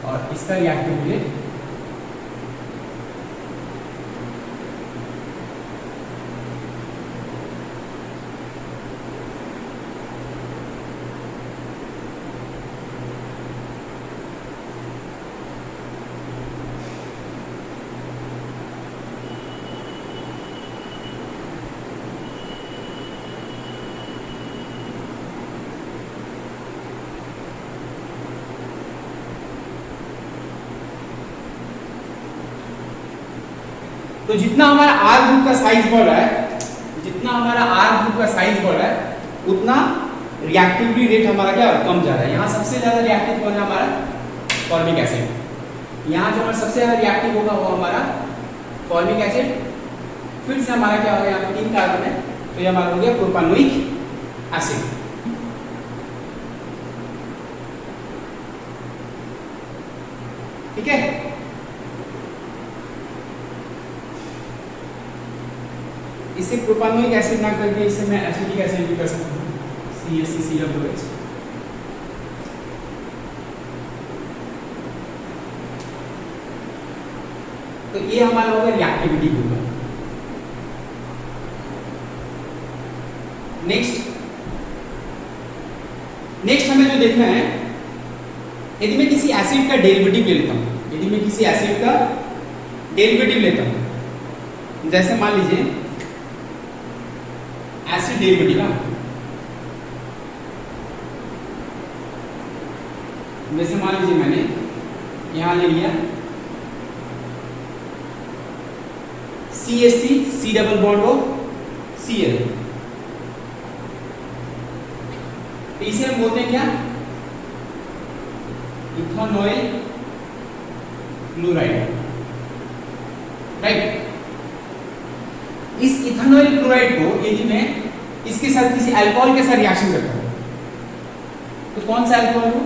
और इसका रिएक्टिविटी रेट तो जितना हमारा R ग्रुप का साइज बढ़ रहा है, जितना हमारा R ग्रुप का साइज बढ़ रहा है, उतना रिएक्टिविटी रेट हमारा क्या कम जा रहा है। यहाँ सबसे ज्यादा रिएक्टिव कौन है हमारा, फॉर्मिक एसिड। यहाँ जो हमारा सबसे ज्यादा रिएक्टिव होगा वो हमारा फॉर्मिक एसिड। फिर से हमारा क्या होगा, यहाँ पे 3 कार्बन है, तो ये हमारा हो गया प्रोपानोइक एसिड। ठीक है, इसे प्रोपानोइक एसिड ना करके इसे मैं एसिटिक एसिड भी कर सकता हूँ, CaCCOH। तो ये हमारा होगा रिएक्टिविटी ग्रुप। नेक्स्ट हमें जो देखना है, यदि मैं किसी एसिड का डेरिवेटिव ले लेता हूँ, यदि मैं किसी एसिड का डेरिवेटिव लेता हूँ, जैसे मान लीजिए एसिड डेरिवेटिव, जैसे मान लीजिए मैंने यहां ले लिया CH3 C डबल बॉन्ड हो Cl, तो इसे हम बोलते हैं क्या, इथानॉइल क्लोराइड, राइट। इस इथानॉइल क्लोराइड को यदि मैं इसके साथ किसी अल्कोहल के साथ रिएक्शन करता हूं, तो कौन सा अल्कोहल हो,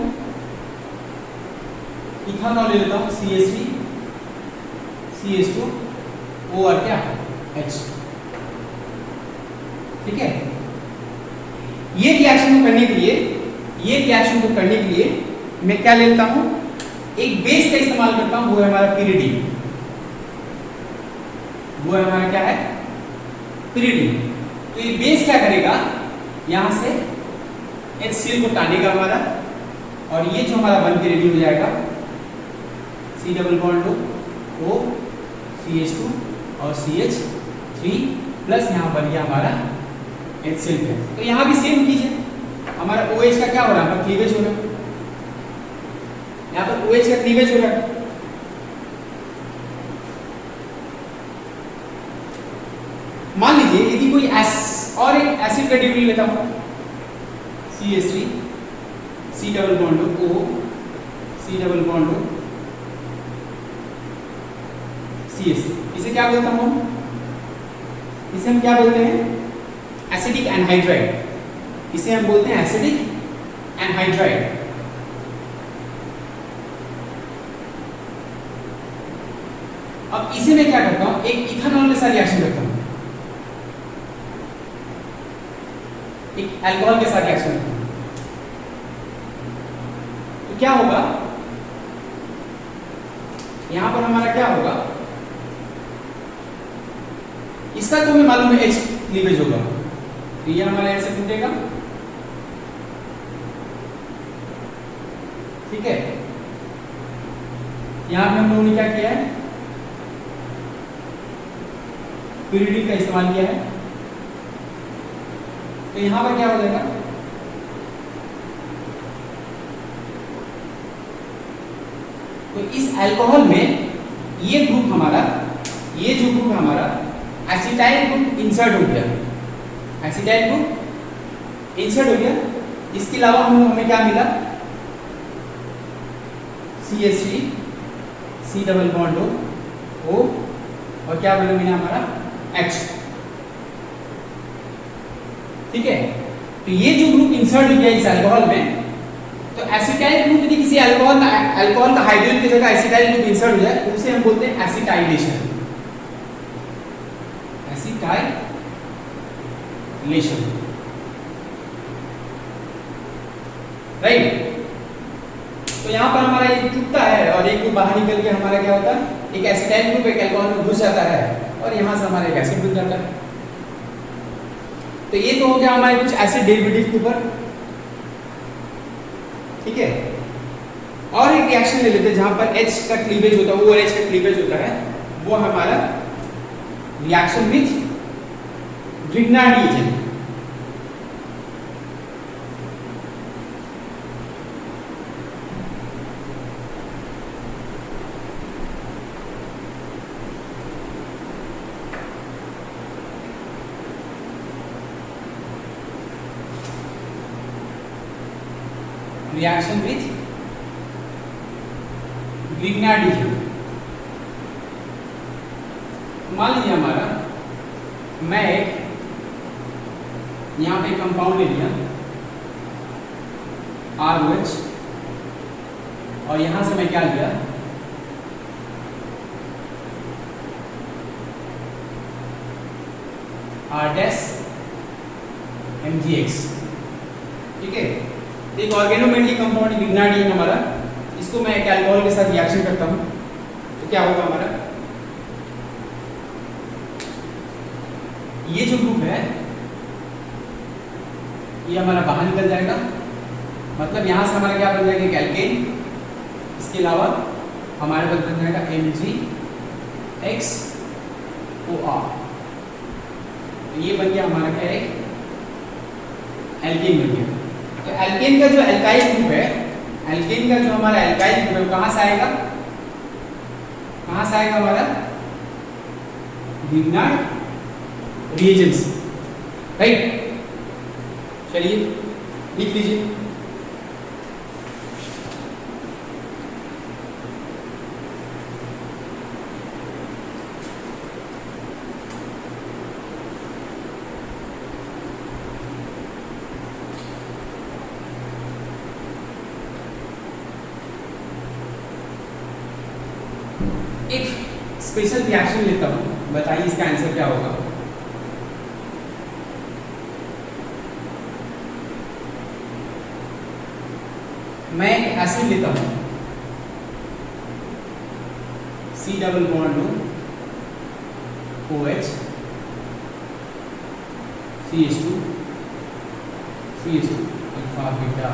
इथानॉल ले लेता हूं, CH3 CH2 O और क्या H, ठीक है। ये रिएक्शन को करने के लिए मैं क्या लेता हूं, एक बेस का इस्तेमाल करता हूं, वो है हमारा pyridine, वो है हमारा क्या है pyridine। तो ये बेस क्या करेगा, यहां से HCl को टानेगा हमारा, और ये जो हमारा बन के रेडी हो जाएगा C double bond O CH2 और CH3 प्लस यहाँ बन गया हमारा HCl। तो यहाँ भी सेम कीजिए, हमारा OH का क्या हो रहा है, क्लीवेज हो रहा है, यहाँ पर OH का क्लीवेज हो रहा है। मान लीजिए यदि कोई और एक एसिड का डिग्री लेता हूं, CH3 C double bond O C double bond O CH3, इसे क्या बोलता हूं? इसे हम क्या बोलते हैं? Acidic anhydride. इसे हम बोलते हैं एसिडिक एनहाइड्राइड। अब इसे मैं क्या करता हूं? एक इथेनॉल के साथ रिएक्शन करता हूं, एक अल्कोहल के साथ रिएक्शन करता हूं, तो क्या होगा? यहां पर हमारा क्या होगा? इसका तो हमें मालूम है H क्लीवेज होगा, तो ये हमारा ऐसे टूटेगा, ठीक है। यहां पे हम लोगों ने क्या किया है? प्यूरिडिन का इस्तेमाल किया है, तो यहां पर क्या हो जाएगा? तो इस अल्कोहल में ये ग्रुप हमारा, ये जो ग्रुप हमारा एसिटाइल ग्रुप इंसर्ट हो गया, एसिटाइल ग्रुप इंसर्ट हो गया। इसके अलावा हमें क्या मिला? CH3 C double bond O और क्या बना मिला हमारा? H, ठीक है। तो ये जो ग्रुप इंसर्ट हो गया इस अल्कोहल में, तो एसिटाइल ग्रुप यदि किसी अल्कोहल का हाइड्रोजन की जगह एसिटाइल ग्रुप इंसर्ट हो जाए तो उसे हम बोलते हैं एसिटाइलेशन, एसिटाइलेशन, राइट। तो यहाँ पर हमारा एक टूटता है और एक ग्रुप बाहर निकल के हमारा क्या होता है? एक एसिटाइल ग्रुप एक अल्कोहल में घुस जाता है और यहाँ से हमारा एक एसिड बन जाता है। तो ये तो हो गया हमारे कुछ एसिड डेरिवेटिव के ऊपर, ठीक है। और एक रिएक्शन ले लेते हैं जहां पर H का क्लीवेज होता है, OH का क्लीवेज होता है, वो हमारा reaction with Grignard agent. Reaction with Grignard agent. मान लीजिए हमारा, मैं एक यहां पे कंपाउंड ले लिया ROH और यहां से मैं क्या लिया? R-MgX, ठीक है। एक ऑर्गेनोमेटली कंपाउंड ग्रिग्नार्ड एजेंट हमारा, इसको मैं एक अल्कोहल के साथ रिएक्शन करता हूं तो क्या होगा हमारा? ये जो ग्रुप है ये हमारा बाहर निकल जाएगा, मतलब यहां से हमारा क्या बन जाएगा? एक एल्केन। इसके अलावा हमारे पास बन जाएगा MgXOR, तो ये बन गया हमारा क्या? एक एल्केन बन गया। तो एल्केन का जो एल्काइल ग्रुप है, एल्केन का जो हमारा एल्काइल ग्रुप है कहां से आएगा? कहां से आएगा हमारा? ग्रिग्नार्ड रिएजेंट से, राइट। चलिए लिख लीजिए। एक स्पेशल रिएक्शन लेता हूं, बताइए इसका आंसर क्या होगा? मैं एक एसिड लेता हूं C double bond OH CH2 alpha beta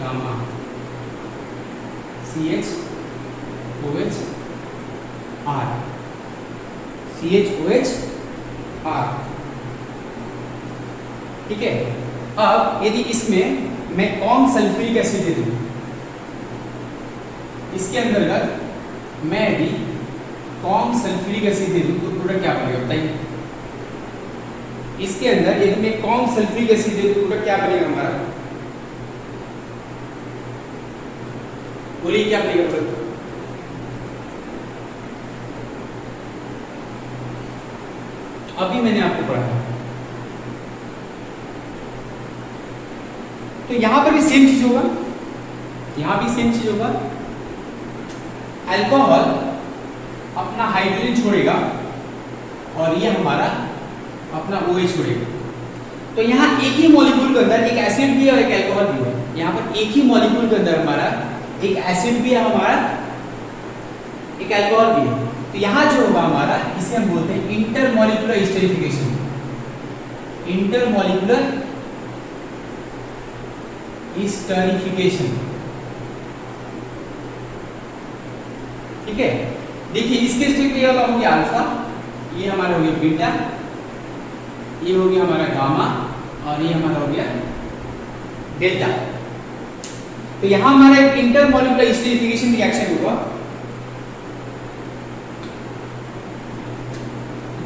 gamma CH OH R, CHOH R, ठीक है। अब यदि इसमें मैं कौन सल्फ्यूरिक एसिड दे दूं, इसके अंतर्गत मैं यदि कॉम सल्फ्यूरिक एसिड दे दूं तो प्रोडक्ट क्या बनेगा बताइए। इसके अंदर यदि मैं कॉम सल्फ्यूरिक एसिड दे दूं तो प्रोडक्ट क्या बनेगा हमारा, बोलिए क्या बनेगा प्रोडक्ट। अभी मैंने आपको पढ़ाया तो यहां पर भी सेम चीज होगा, यहां भी सेम चीज होगा। अल्कोहल अपना हाइड्रोजन छोड़ेगा और ये हमारा अपना OH छोड़ेगा। तो यहाँ एक ही मॉलिक्यूल के अंदर एक एसिड भी है और एक अल्कोहल भी है। यहाँ पर एक ही मॉलिक्यूल के अंदर हमारा एक एसिड भी है, हमारा एक अल्कोहल भी है। तो यहाँ जो होगा हमारा, इसे हम बोलते हैं इंटरमॉलिक्यूलर स्टेरिफिकेशन। इंटरमॉलिक्यूलर स्टेरिफिकेशन, ठीक है। देखिए इसके स्टेप ये हो गया अल्फा, ये हमारा हो गया बीटा, ये हो गया हमारा गामा और ये हमारा हो गया डेल्टा। तो यहां हमारा एक इंटरमॉलिक्यूलर स्टेरिफिकेशन रिएक्शन होगा।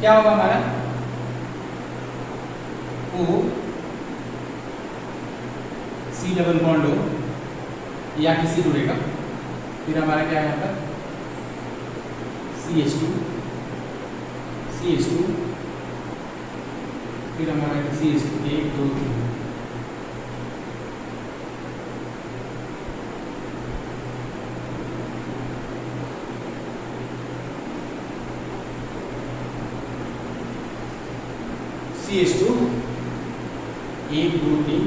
क्या होगा हमारा O C डबल बॉन्ड हो या किसी जुड़ेगा, फिर हमारा क्या है यहाँ पर CH2, फिर हमारा CH2 1 2 3, CH2 1 2 3,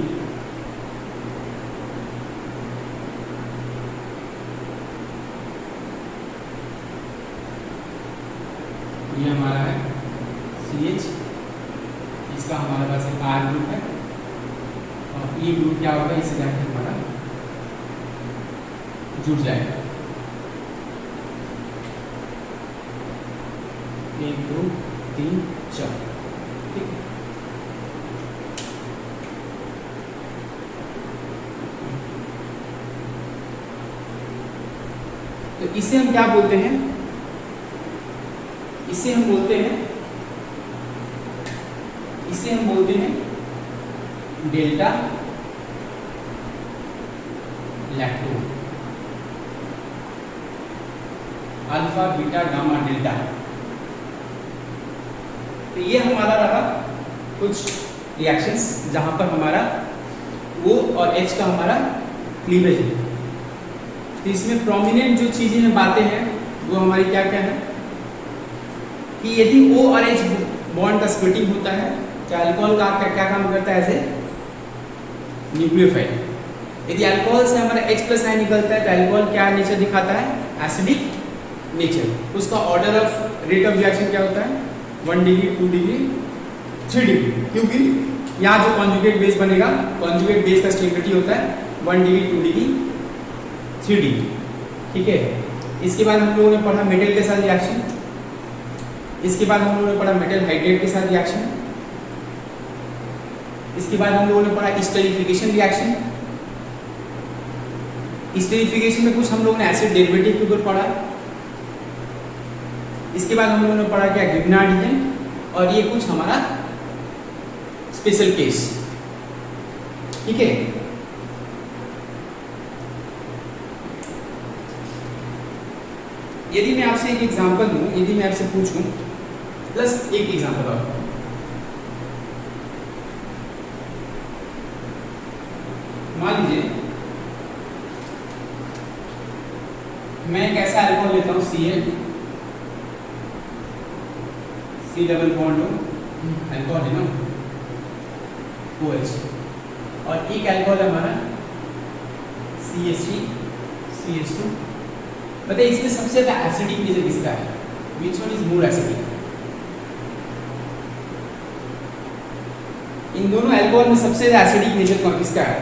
ये हमारा है CH, इसका हमारे पास एक R ग्रुप है और E ग्रुप क्या होगा, इससे जाकर हमारा जुड़ जाएगा। 1 2 3 4, ठीक है। तो इसे हम क्या बोलते हैं, इसे हम बोलते हैं delta lacto, alpha beta gamma delta. तो ये हमारा रहा कुछ रिएक्शंस जहां पर हमारा O और H का हमारा क्लीवेज है। तो इसमें प्रोमिनेंट जो चीजें हैं, बातें हैं, वो हमारी क्या क्या है कि यदि O और H बॉन्ड का स्प्लिटिंग होता है तो अल्कोहल का क्या काम करता है, एज ए न्यूक्लियोफाइल। यदि अल्कोहल से हमारा H+ आयन निकलता है तो अल्कोहल क्या नेचर दिखाता है, एसिडिक नेचर। उसका order of rate of reaction क्या होता है, 1 डिग्री 2 डिग्री 3 डिग्री, क्योंकि यहाँ जो कॉन्जुगेट बेस बनेगा, कॉन्जुगेट बेस का स्टेबिलिटी होता है 1 डिग्री 2 डिग्री 3 डिग्री, ठीक है। इसके बाद हम लोगों ने पढ़ा मेटल के साथ रिएक्शन, इसके बाद हम लोगों ने पढ़ा मेटल हाइड्रेट के साथ रिएक्शन, इसके बाद हम लोगों ने पढ़ा स्टेरिफिकेशन रिएक्शन। स्टेरिफिकेशन में कुछ हम लोगों ने एसिड डेरिवेटिव के ऊपर पढ़ा। इसके बाद हम लोगों ने पढ़ा क्या, ग्रिग्नार्ड एजेंट, और ये कुछ हमारा स्पेशल केस, ठीक है। यदि मैं आपसे एक एग्जांपल दूं, यदि मैं आपसे पूछूं प्लस एक एग्जांपल और, मान लीजिए मैं एक ऐसा अल्कोहल लेता हूं Cl, C डबल बॉन्ड हो, अल्कोहल है ना, OH, और एक अल्कोहल है हमारा CH3 CH2। बताइए इसमें सबसे ज्यादा एसिडिक नेचर किसका है, which one is more acidic. इन दोनों अल्कोहल में सबसे ज्यादा एसिडिक नेचर किसका है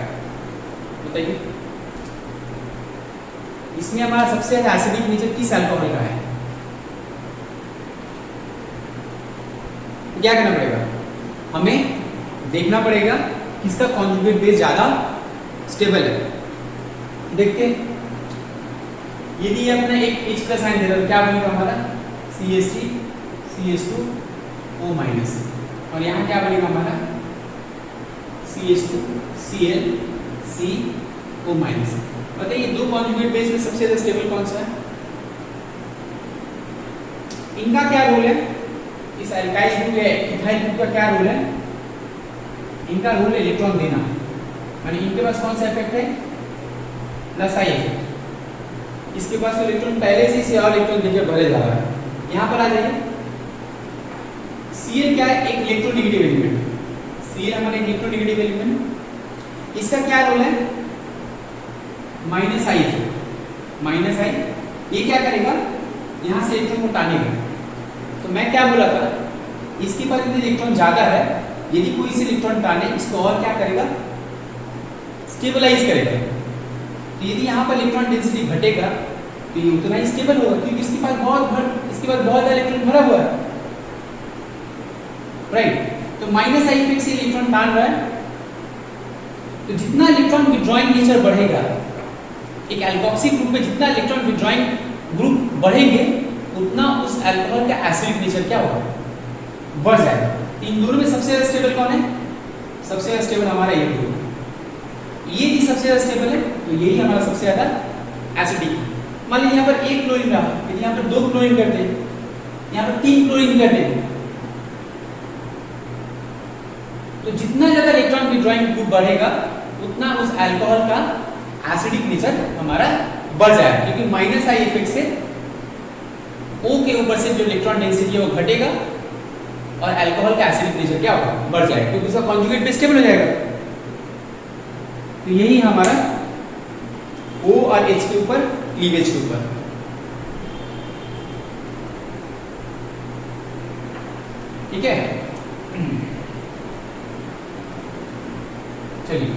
बताइए। इसमें हमारा सबसे ज्यादा एसिडिक नेचर किस अल्कोहल का है, तो क्या करना पड़ेगा, हमें देखना पड़ेगा किसका कॉन्जुगेट बेस ज्यादा स्टेबल है। देखते हैं यदि ये अपना एक H प्लस आयन दे रहा है, क्या बनेगा हमारा CH3 CH2 O माइनस, और यहाँ क्या बनेगा हमारा CH2 Cl CO माइनस। बताइए दो कॉन्जुगेट बेस में सबसे ज्यादा स्टेबल कौन सा है? इनका क्या रोल है? इस एल्काइल ग्रुप या इथाइल ग्रुप का क्या रोल है? इनका रोल इलेक्ट्रॉन देना, यानी इनके पास कौन सा इफेक्ट है? Plus I effect. इसके पास तो इलेक्ट्रॉन पहले से इसे और इलेक्ट्रॉन देकर भरे जा रहा है। यहाँ पर आ जाइए, Cl क्या है? एक इलेक्ट्रोनेगेटिव एलिमेंट। Cl हमारा इलेक्ट्रोनेगेटिव एलिमेंट, इसका क्या रोल है? Minus I effect. माइनस आई ये क्या करेगा? यहाँ से इलेक्ट्रॉन को टानेगा। तो मैं क्या बोला था, इसके पास यदि इलेक्ट्रॉन ज्यादा है, यदि कोई से इलेक्ट्रॉन टाने, इसको और क्या करेगा? स्टेबलाइज करेगा। तो यदि यहाँ पर इलेक्ट्रॉन डेंसिटी घटेगा तो ये उतना ही स्टेबल होगा, क्योंकि इसके पास बहुत इलेक्ट्रॉन भरा हुआ है, राइट। तो माइनस आई इफेक्ट से इलेक्ट्रॉन टान रहा है, तो जितना इलेक्ट्रॉन विड्रॉइंग नेचर बढ़ेगा, एक एल्कोक्सी ग्रुप में जितना इलेक्ट्रॉन विड्रॉइंग ग्रुप बढ़ेंगे, उतना उस अल्कोहल का एसिडिक नेचर क्या होगा? बढ़ जाएगा। इन दोनों में सबसे ज्यादा स्टेबल कौन है? सबसे ज्यादा स्टेबल हमारा ये ग्रुप। ये भी सबसे ज्यादा स्टेबल है, तो यही हमारा सबसे ज्यादा एसिडिक है। मान लीजिए यहाँ पर एक क्लोरीन रहा, यदि यहाँ पर 2 क्लोरीन कर दें, यहाँ पर 3 क्लोरीन कर दें, तो जितना ज्यादा इलेक्ट्रॉन विड्रॉइंग ग्रुप बढ़ेगा, उतना उस अल्कोहल का एसिडिक नेचर हमारा बढ़ जाएगा, क्योंकि माइनस आई इफेक्ट से O के ऊपर से जो इलेक्ट्रॉन डेंसिटी है वो घटेगा और अल्कोहल का एसिडिक नेचर क्या होगा? बढ़ जाएगा, क्योंकि उसका कॉन्जुगेट बेस स्टेबल हो जाएगा। तो यही हमारा O और H के ऊपर, क्लीवेज के ऊपर। ठीक है, चलिए